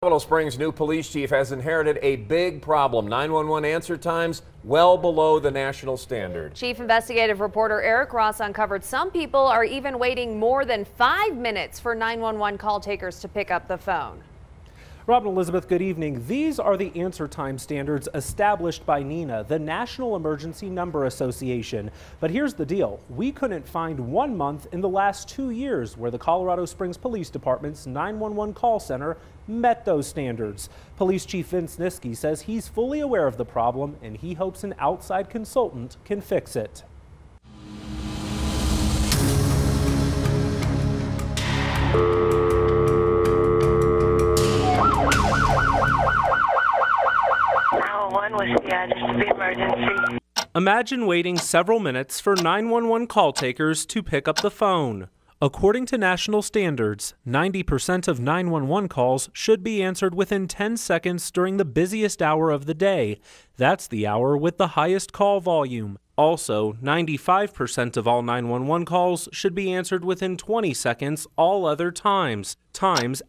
Colorado Springs' new police chief has inherited a big problem. 911 answer times well below the national standard. Chief investigative reporter Eric Ross uncovered some people are even waiting more than 5 minutes for 911 call takers to pick up the phone. Rob and Elizabeth, good evening. These are the answer time standards established by NENA, the National Emergency Number Association. But here's the deal. We couldn't find 1 month in the last 2 years where the Colorado Springs Police Department's 911 call center met those standards. Police Chief Vince Niski says he's fully aware of the problem and he hopes an outside consultant can fix it. Was the address of the emergency. Imagine waiting several minutes for 911 call takers to pick up the phone. According to national standards, 90% of 911 calls should be answered within 10 seconds during the busiest hour of the day. That's the hour with the highest call volume. Also, 95% of all 911 calls should be answered within 20 seconds all other times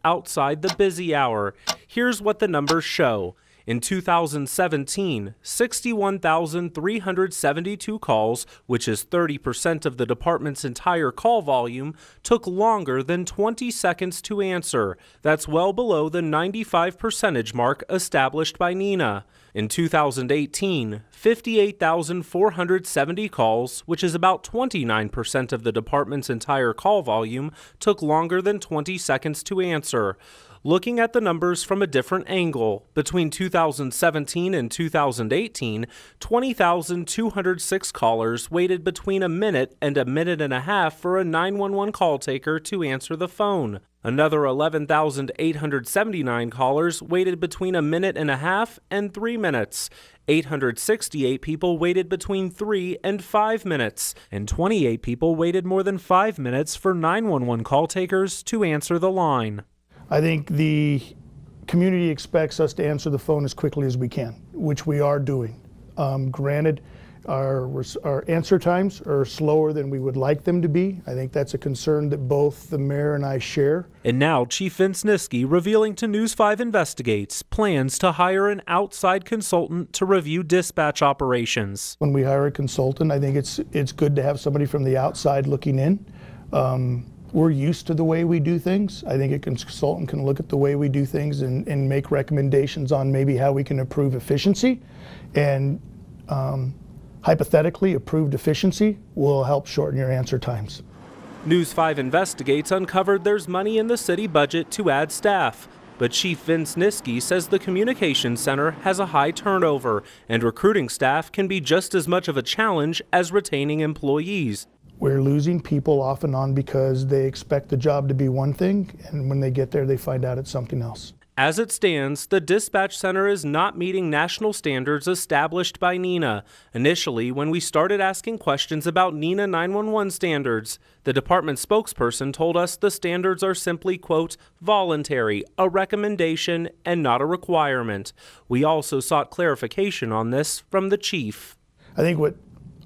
outside the busy hour. Here's what the numbers show. In 2017, 61,372 calls, which is 30% of the department's entire call volume, took longer than 20 seconds to answer. That's well below the 95% mark established by NENA. In 2018, 58,470 calls, which is about 29% of the department's entire call volume, took longer than 20 seconds to answer. Looking at the numbers from a different angle, between 2017 and 2018, 20,206 callers waited between a minute and a minute and a half for a 911 call taker to answer the phone. Another 11,879 callers waited between a minute and a half and 3 minutes. 868 people waited between 3 and 5 minutes, and 28 people waited more than 5 minutes for 911 call takers to answer the line. I think the community expects us to answer the phone as quickly as we can, which we are doing. Granted, our answer times are slower than we would like them to be. I think that's a concern that both the mayor and I share. And now Chief Vince Niski revealing to News 5 Investigates plans to hire an outside consultant to review dispatch operations. When we hire a consultant, I think it's good to have somebody from the outside looking in. We're used to the way we do things. I think a consultant can look at the way we do things and make recommendations on maybe how we can improve efficiency. And hypothetically, improved efficiency will help shorten your answer times. News 5 Investigates uncovered there's money in the city budget to add staff. But Chief Vince Niski says the communications center has a high turnover and recruiting staff can be just as much of a challenge as retaining employees. We're losing people off and on because they expect the job to be one thing, and when they get there, they find out it's something else. As it stands, the dispatch center is not meeting national standards established by NENA. Initially, when we started asking questions about NENA 911 standards, the department spokesperson told us the standards are simply, quote, voluntary, a recommendation, and not a requirement. We also sought clarification on this from the chief. I think what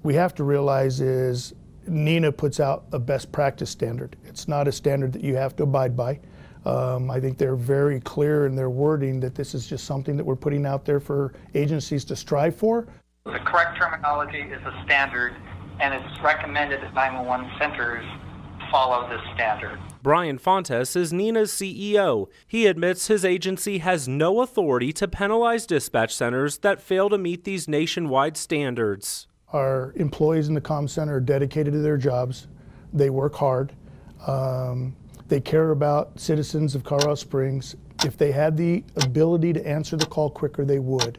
we have to realize is NENA puts out a best practice standard. It's not a standard that you have to abide by. I think they're very clear in their wording that this is just something that we're putting out there for agencies to strive for. The correct terminology is a standard, and it's recommended that 911 centers follow this standard. Brian Fontes is NENA's CEO. He admits his agency has no authority to penalize dispatch centers that fail to meet these nationwide standards. Our employees in the comm center are dedicated to their jobs. They work hard. They care about citizens of Colorado Springs. If they had the ability to answer the call quicker, they would.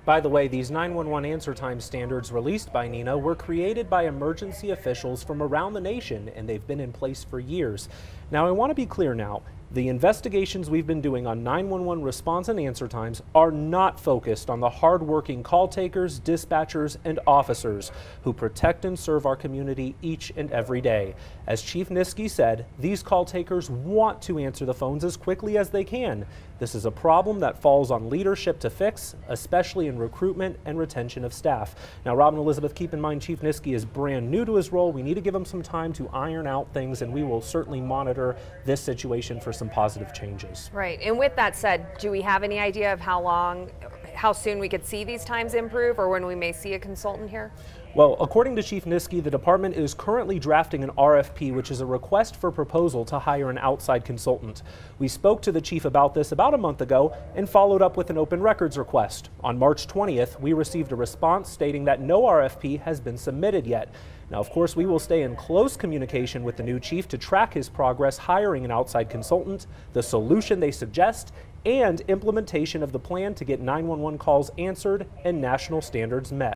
By the way, these 911 answer time standards released by NENA were created by emergency officials from around the nation, and they've been in place for years. Now, I want to be clear now. The investigations we've been doing on 911 response and answer times are not focused on the hard-working call takers, dispatchers, and officers who protect and serve our community each and every day. As Chief Niski said, these call takers want to answer the phones as quickly as they can. This is a problem that falls on leadership to fix, especially in recruitment and retention of staff. Now, Rob and Elizabeth, keep in mind Chief Niski is brand new to his role. We need to give him some time to iron out things, and we will certainly monitor this situation for some positive changes. Right. And with that said, do we have any idea of how soon we could see these times improve, or when we may see a consultant here? Well, according to Chief Niski, the department is currently drafting an RFP, which is a request for proposal to hire an outside consultant. We spoke to the chief about this about a month ago and followed up with an open records request. On March 20th, we received a response stating that no RFP has been submitted yet. Now, of course, we will stay in close communication with the new chief to track his progress hiring an outside consultant, the solution they suggest, and implementation of the plan to get 911 calls answered and national standards met.